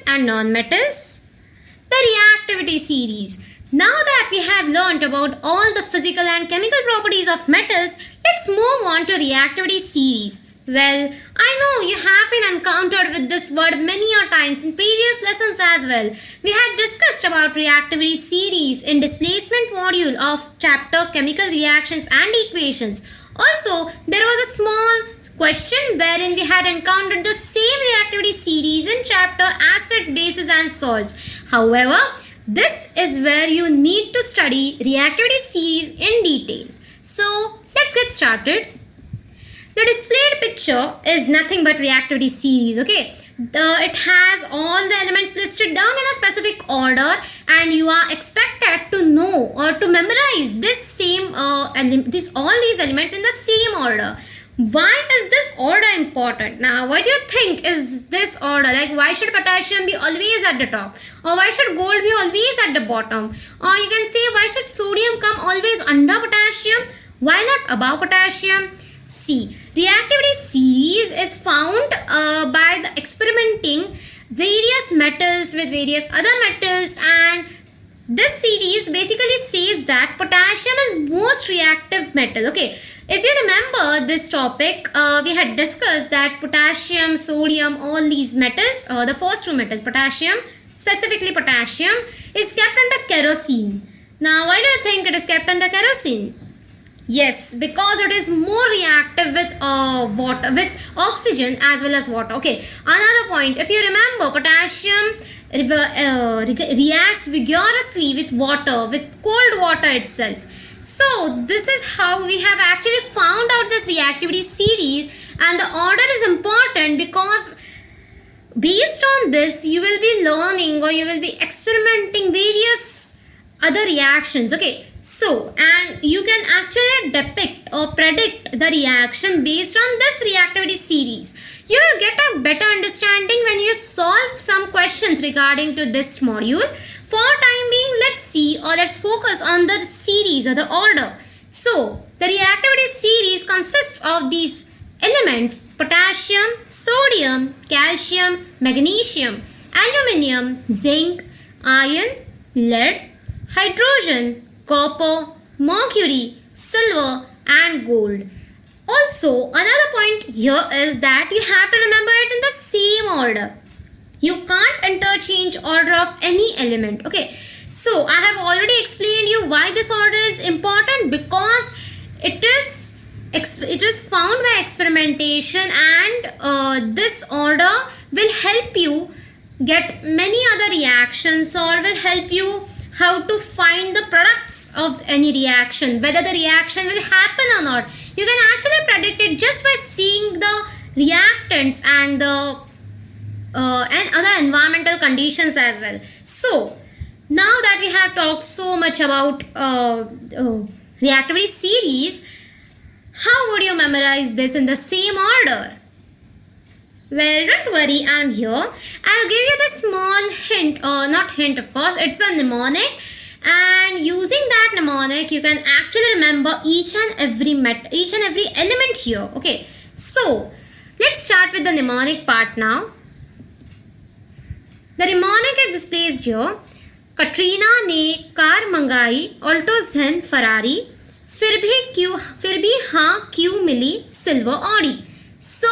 metals and non-metals. The reactivity series. Now that we have learnt about all the physical and chemical properties of metals, let's move on to reactivity series. Well, I know you have been encountered with this word many a times in previous lessons as well. We had discussed about reactivity series in displacement module of chapter chemical reactions and equations. Also, there was a small question wherein we had encountered the same reactivity series in chapter acids, bases and salts. However, this is where you need to study reactivity series in detail. So, let's get started. The displayed picture is nothing but reactivity series, okay? It has all the elements listed down in a specific order and you are expected to know or to memorize all these elements in the same order. Why is this order important? Now, what do you think is this order? Like, why should potassium be always at the top? Or why should gold be always at the bottom? Or you can say, why should sodium come always under potassium? Why not above potassium? See, reactivity series is found by the experimenting various metals with various other metals, and this series basically says that potassium is most reactive metal. Okay, if you remember this topic, we had discussed that potassium, sodium, all these metals, the first two metals, potassium, specifically potassium, is kept under kerosene. Now, why do you think it is kept under kerosene? Yes, because it is more reactive with water, with oxygen as well as water. Okay, another point, if you remember, potassium reacts vigorously with water, with cold water itself. So, this is how we have actually found out this reactivity series, and the order is important because based on this, you will be learning or you will be experimenting various other reactions. Okay. So, and you can actually depict or predict the reaction based on this reactivity series. You will get a better understanding when you solve some questions regarding to this module. For time being, let's focus on the series or the order. So, the reactivity series consists of these elements: potassium, sodium, calcium, magnesium, aluminium, zinc, iron, lead, hydrogen, copper, mercury, silver and gold. Also, another point here is that you have to remember it in the same order. You can't interchange order of any element. Okay, so I have already explained you why this order is important, because it is found by experimentation, and this order will help you get many other reactions or will help you how to find the products of any reaction, whether the reaction will happen or not. You can actually predict it just by seeing the reactants and the and other environmental conditions as well. So, now that we have talked so much about reactivity series, how would you memorize this in the same order? Well, don't worry, I'm here. I'll give you the small hint, not hint of course, it's a mnemonic, and using that mnemonic you can actually remember each and every element here. Okay, so let's start with the mnemonic part now. The mnemonic is displayed here. Katrina ने car मंगाई, Alto Zen Ferrari, फिर भी हाँ क्यों मिली silver Audi. So,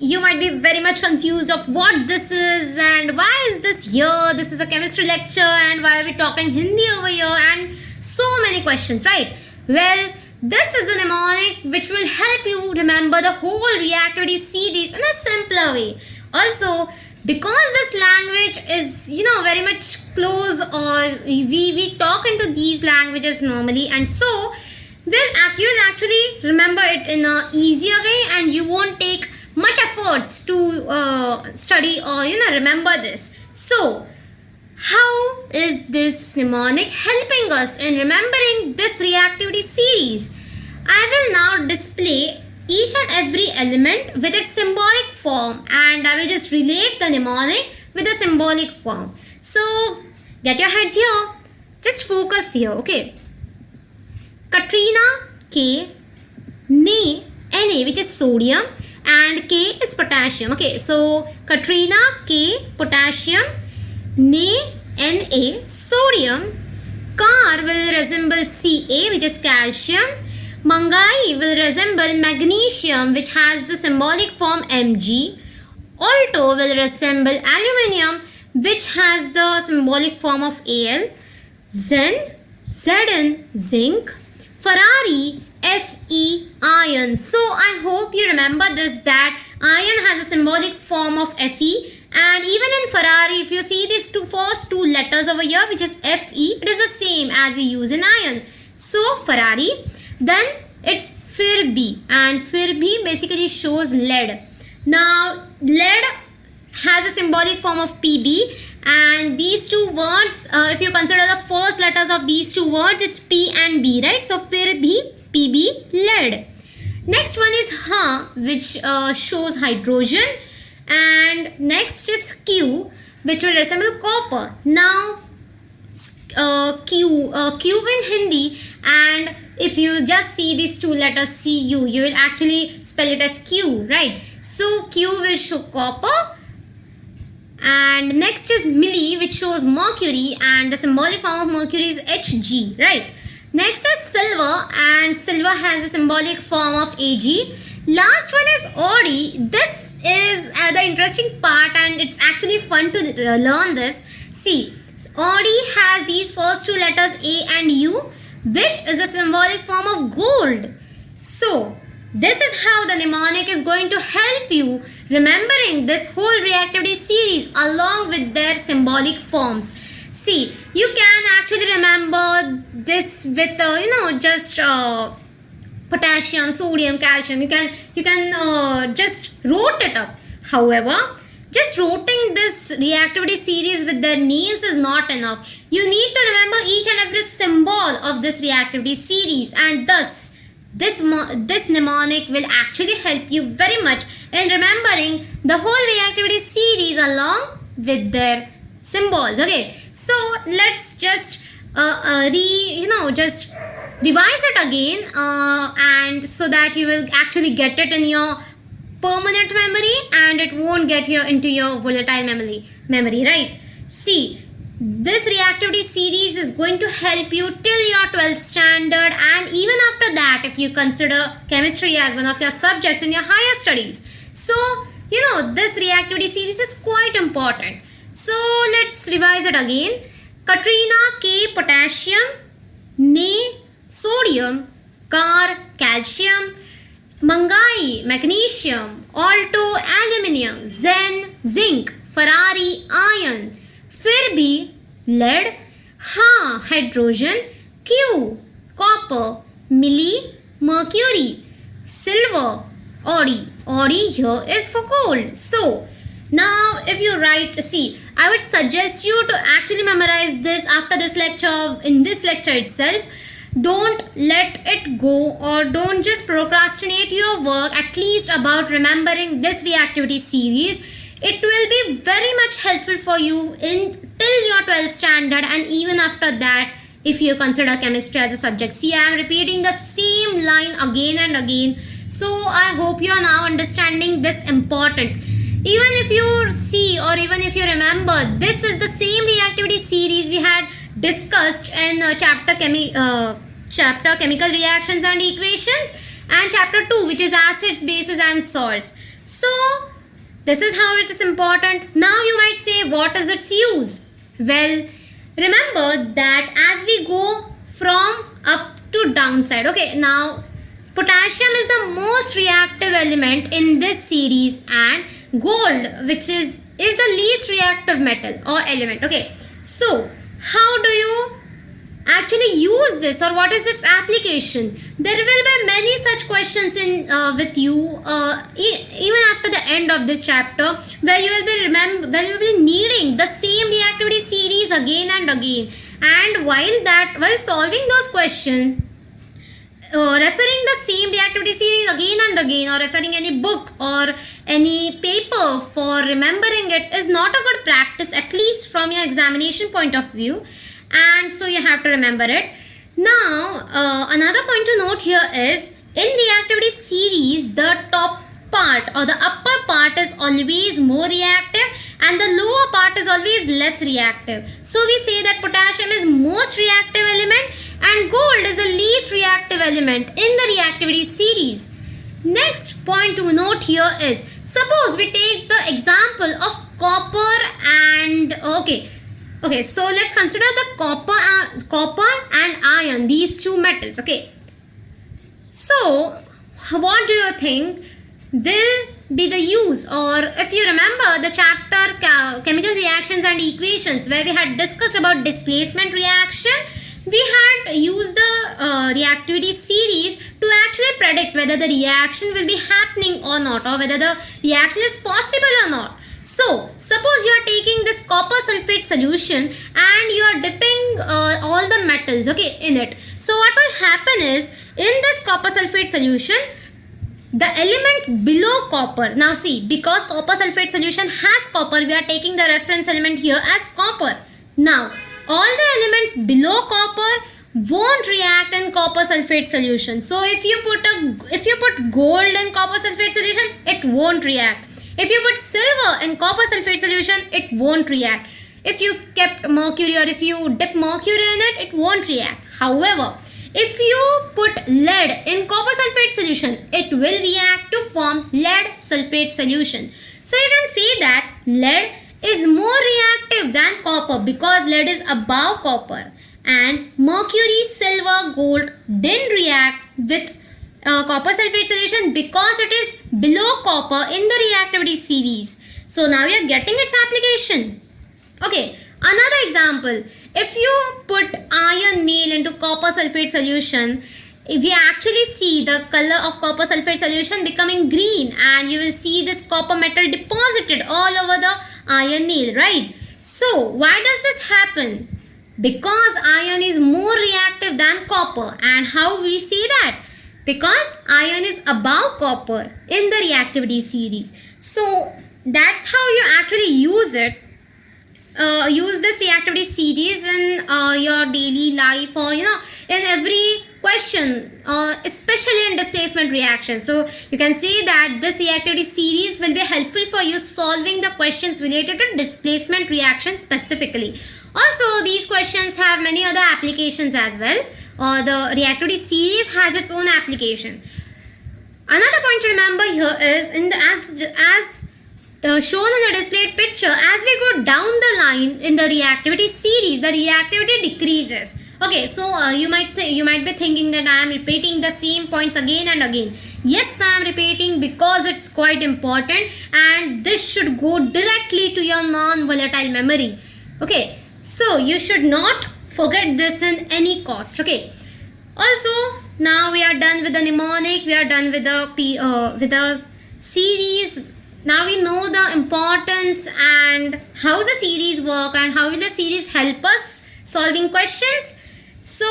you might be very much confused of what this is and why is this here. This is a chemistry lecture and why are we talking Hindi over here, and so many questions, right? Well, this is a mnemonic which will help you remember the whole reactivity series in a simpler way. Also, because this language is, very much close, or we talk into these languages normally, and so you will actually remember it in a easier way and you won't take much efforts to study or remember this. So, how is this mnemonic helping us in remembering this reactivity series? I will now display each and every element with its symbolic form, and I will just relate the mnemonic with the symbolic form. So, get your heads here. Just focus here, okay? Katrina, K, Na, which is sodium, and K is potassium. Okay, so Katrina, K, potassium, Na, sodium, Car will resemble Ca, which is calcium, Mangai will resemble magnesium, which has the symbolic form Mg, Alto will resemble aluminium, which has the symbolic form of Al, Zn, zinc, Ferrari, Fe, iron. So I hope you remember this, that iron has a symbolic form of Fe, and even in Ferrari, if you see these first two letters over here, which is Fe, it is the same as we use in iron. So Ferrari. Then it's Firbi, and Firbi basically shows lead. Now lead has a symbolic form of Pb, and these two words, if you consider the first letters of these two words, it's P and B, right? So Firbi, Pb, lead. Next one is Ha, which shows hydrogen, and next is Q, which will resemble copper. Now Q in Hindi, and if you just see these two letters Cu, you will actually spell it as Q, right? So Q will show copper, and next is Milli, which shows mercury, and the symbolic form of mercury is Hg, right? Next is silver, and silver has a symbolic form of Ag. Last one is Odi. This is the interesting part, and it's actually fun to learn this. See, Odi has these first two letters A and U, which is a symbolic form of gold. So this is how the mnemonic is going to help you remembering this whole reactivity series along with their symbolic forms. See, you can actually remember this with just potassium, sodium, calcium. You can just wrote it up. However, just writing this reactivity series with their names is not enough. You need to remember each and every symbol of this reactivity series, and thus this mnemonic will actually help you very much in remembering the whole reactivity series along with their symbols. Okay, so let's just just revise it again, and so that you will actually get it in your permanent memory and it won't get into your volatile memory, right? See, this reactivity series is going to help you till your 12th standard, and even after that if you consider chemistry as one of your subjects in your higher studies. So this reactivity series is quite important. So let's revise it again. Katrina, K, potassium, Na, sodium, Car, calcium, Mangai, magnesium, Alto, aluminium, Zen, zinc, Ferrari, iron, Firbi, lead, Ha, hydrogen, Q, copper, Milli, mercury, silver, Odi. Odi here is for gold. So now if you write, see, I would suggest you to actually memorize this after this lecture, in this lecture itself. Don't let it go, or don't just procrastinate your work at least about remembering this reactivity series. It will be very much helpful for you till your 12th standard, and even after that if you consider chemistry as a subject. See, I am repeating the same line again and again, so I hope you are now understanding this importance. Even if you see, or even if you remember, this is the same reactivity series we had discussed in chapter chemical reactions and equations, and chapter 2, which is acids, bases and salts. So this is how it is important. Now you might say, what is its use? Well, remember that as we go from up to downside, okay, now potassium is the most reactive element in this series, and gold, which is the least reactive metal or element. Okay, so how do you actually use this, or what is its application? There will be many such questions in with you even after the end of this chapter, where you will be needing the same reactivity series again and again. And while solving those questions, referring the same reactivity series again and again, or referring any book or any paper for remembering it is not a good practice, at least from your examination point of view. And so you have to remember it. Now another point to note here is, in reactivity series, the top part or the upper part is always more reactive and the lower part is always less reactive. So we say that potassium is most reactive element and gold is the least reactive element in the reactivity series. Next point to note here is, suppose we take the example of copper and so let's consider the copper and iron, these two metals. Okay, so what do you think will be the use, or if you remember the chapter chemical reactions and equations where we had discussed about displacement reaction, we had used the reactivity series to actually predict whether the reaction will be happening or not, or whether the reaction is possible or not. So suppose you are taking this copper sulfate solution and you are dipping all the metals in it. So what will happen is, in this copper sulfate solution, the elements below copper, now see, because copper sulfate solution has copper, we are taking the reference element here as copper. Now all the elements below copper won't react in copper sulfate solution. So if you put gold in copper sulfate solution, it won't react. If you put silver in copper sulfate solution, it won't react. If you kept mercury or if you dip mercury in it, it won't react. However, if you put lead in copper sulfate solution, it will react to form lead sulfate solution. So you can say that lead is more reactive than copper because lead is above copper, and mercury, silver, gold didn't react with copper sulfate solution because it is below copper in the reactivity series. So now you are getting its application. Okay, another example. If you put iron nail into copper sulfate solution, we actually see the color of copper sulfate solution becoming green, and you will see this copper metal deposited all over the iron nail, right? So why does this happen? Because iron is more reactive than copper. And how we see that? Because iron is above copper in the reactivity series. So that's how you actually use it. Use this reactivity series in your daily life, or in every question, especially in displacement reaction. So you can say that this reactivity series will be helpful for you solving the questions related to displacement reaction specifically. Also, these questions have many other applications as well. The reactivity series has its own application. Another point to remember here is, in the as shown in the displayed picture, as we go down the line in the reactivity series, the reactivity decreases. Okay, so you might be thinking that I am repeating the same points again and again. Yes, I am repeating because it's quite important, and this should go directly to your non-volatile memory. Okay, so you should not forget this in any cost. Okay. Also, now we are done with the mnemonic. We are done with the series. Now we know the importance and how the series work and how will the series help us solving questions. So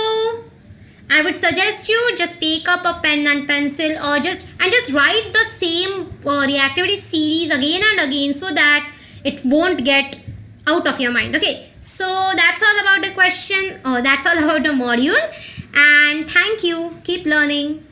I would suggest you just take up a pen and pencil, or just write the same reactivity series again and again, so that it won't get out of your mind. Okay, so that's all about the question, or that's all about the module, and thank you. Keep learning.